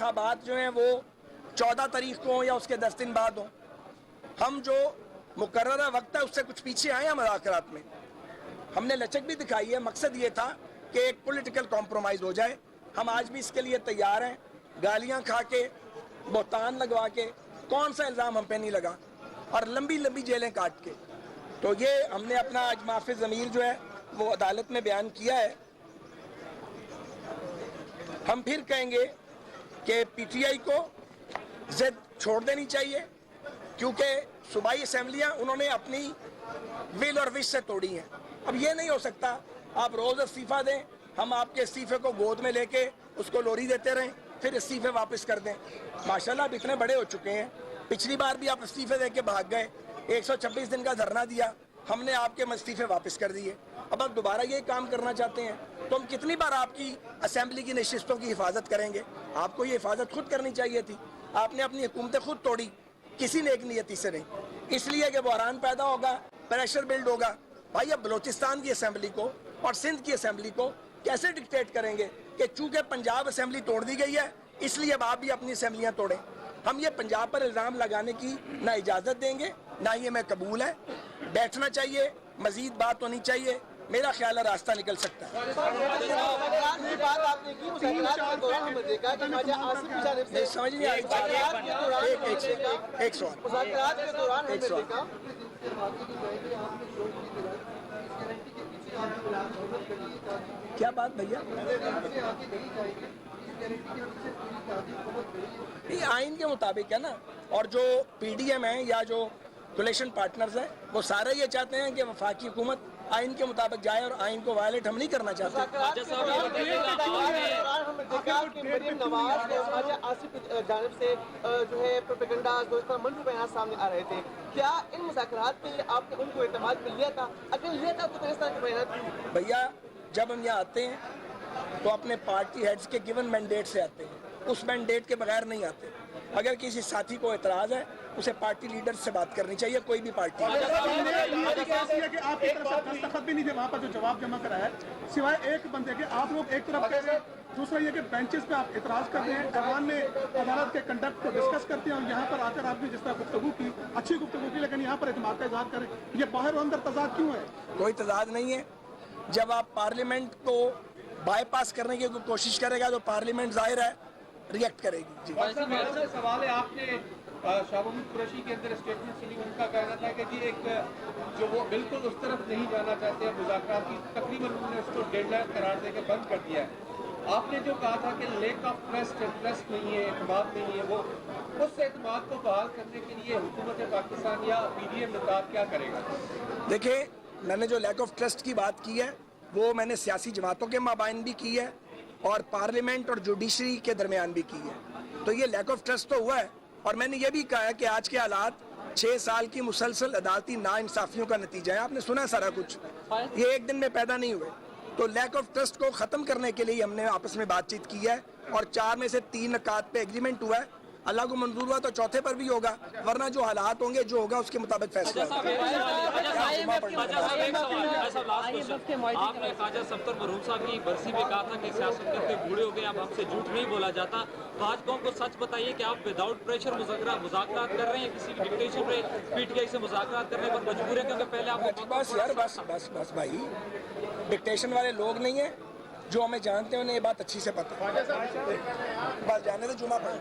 इंतखाबात जो हैं वो 14 तारीख को हों या उसके 10 दिन बाद हों, हम जो मुकर्ररा वक्त है उससे कुछ पीछे आए हैं मुज़ाकरात में। हमने लचक भी दिखाई है, मकसद ये था कि एक पॉलिटिकल कॉम्प्रोमाइज़ हो जाए। हम आज भी इसके लिए तैयार हैं, गालियां खा के, बोतान लगवा के, कौन सा इल्ज़ाम हम पे नहीं लगा, और लंबी लंबी जेलें काट के। तो ये हमने अपना आज माफ़ी ज़मीर जो है वो अदालत में बयान किया है। हम फिर कहेंगे कि पीटीआई को ज़िद छोड़ देनी चाहिए, क्योंकि सूबाई असम्बलियाँ उन्होंने अपनी विल और विश से तोड़ी हैं। अब ये नहीं हो सकता आप रोज़ इस्तीफ़ा दें, हम आपके इस्तीफ़े को गोद में लेके उसको लोरी देते रहें, फिर इस्तीफ़े वापस कर दें। माशाल्लाह आप इतने बड़े हो चुके हैं, पिछली बार भी आप इस्तीफ़े दे के भाग गए, 126 दिन का धरना दिया, हमने आपके इस्तीफ़े वापस कर दिए। अब आप दोबारा ये काम करना चाहते हैं तो हम कितनी बार आपकी असम्बली की नशिस्तों की हिफाजत करेंगे? आपको ये हिफाजत खुद करनी चाहिए थी, आपने अपनी हुकूमतें खुद तोड़ी, किसी नेक नियति से नहीं, इसलिए कि बहरान पैदा होगा, प्रेशर बिल्ड होगा। भाई अब बलोचिस्तान की असम्बली को और सिंध की असम्बली को कैसे डिक्टेट करेंगे कि चूंकि पंजाब असम्बली तोड़ दी गई है इसलिए अब आप भी अपनी असम्बलियाँ तोड़ें? हम ये पंजाब पर इल्ज़ाम लगाने की ना इजाज़त देंगे, ना ये मैं कबूल है। बैठना चाहिए, मज़ीद बात होनी चाहिए, मेरा ख्याल है रास्ता निकल सकता है। समझ नहीं आई, एक सवाल। क्या बात भैया? ये आइन के मुताबिक है ना, और जो पीडीएम है या जो कोलिशन पार्टनर्स हैं वो सारे ये चाहते हैं कि वफाकी हुकूमत आइन के मुताबिक जाए, और आइन को वायलेट हम नहीं करना चाहते। जो है प्रोपेगेंडा सामने आ रहे थे, क्या इन मुज़ाकरात पे आपने उनको एतमाद में लिया था? अगर लिया था तो किस तरह के बयान? भैया जब हम यहाँ आते हैं तो अपने पार्टी हेड्स के गिवन मैंडेट से आते हैं, उस मैंडेट के बगैर नहीं आते। अगर किसी साथी को एतराज़ है उसे पार्टी लीडर से बात करनी चाहिए, कोई भी पार्टी। दस्तखत भी नहीं थे वहाँ पर जो जवाब जमा करा है, सिवाय एक बंदे के। आप लोग एक तरफ कह रहे हैं, दूसरा ये कि बेंचेस पे आप इतराज करते हैं, ऐवान में अदालत के कंडक्ट को डिस्कस करते हैं, और यहाँ पर आकर आपने जिस तरह गुफ्तगू की, अच्छी गुफ्तगू की, लेकिन यहाँ पर एतमाद का इजहार करें, ये बाहर और अंदर तजाद क्यों है? कोई तजाद नहीं है। जब आप पार्लियामेंट को बाईपास करने की कोशिश करेगा तो पार्लियामेंट जाहिर है रिएक्ट करेगी। जी सवाल है, आपने शाहबाज कुरैशी के अंदर स्टेटमेंट सुनी, उनका कहना था कि जी एक जो वो बिल्कुल उस तरफ नहीं जाना चाहते मुज़ाकरात की, तकरीबन उन्होंने उसको डेडलाइन करार देकर बंद कर दिया है। आपने जो कहा था कि लेक ऑफ ट्रस्ट नहीं है, एतमाद नहीं है, वो उस एतमाद को बहाल करने के लिए हुकूमत पाकिस्तान या पीडीएम निकाब क्या करेगा? देखिए, मैंने जो लैक ऑफ ट्रस्ट की बात की है वो मैंने सियासी जमातों के माबाइन भी की है और पार्लियामेंट और जुडिशरी के दरमियान भी की है। तो ये लैक ऑफ ट्रस्ट तो हुआ है, और मैंने ये भी कहा है कि आज के हालात 6 साल की मुसलसल अदालती नाइंसाफियों का नतीजा है। आपने सुना सारा कुछ, ये एक दिन में पैदा नहीं हुए। तो लैक ऑफ ट्रस्ट को ख़त्म करने के लिए हमने आपस में बातचीत की है, और 4 में से 3 नकात पे एग्रीमेंट हुआ है। अल्लाह को मंजूर हुआ तो चौथे पर भी होगा, वरना जो हालात होंगे, जो होगा उसके मुताबिक फैसला होगा। आपने ख्वाजा सफ्तर मरहूम साहब की बरसी में कहा था कि सियासत करके बूढ़े हो गए, अब हमसे झूठ नहीं बोला जाता। भाजपा को सच बताइए कि आप विदाउट प्रेशर मुज़ाकरात कर रहे हैं, किसी डिक्टेशन पे पीटीआई से मुज़ाकरात करने पर मजबूर है? क्योंकि पहले आपको बस यार बस भाई, डिक्टेशन वाले लोग नहीं है, जो हमें जानते हैं उन्हें ये बात अच्छी से पता है। बस जाने दो, जुमा पढ़।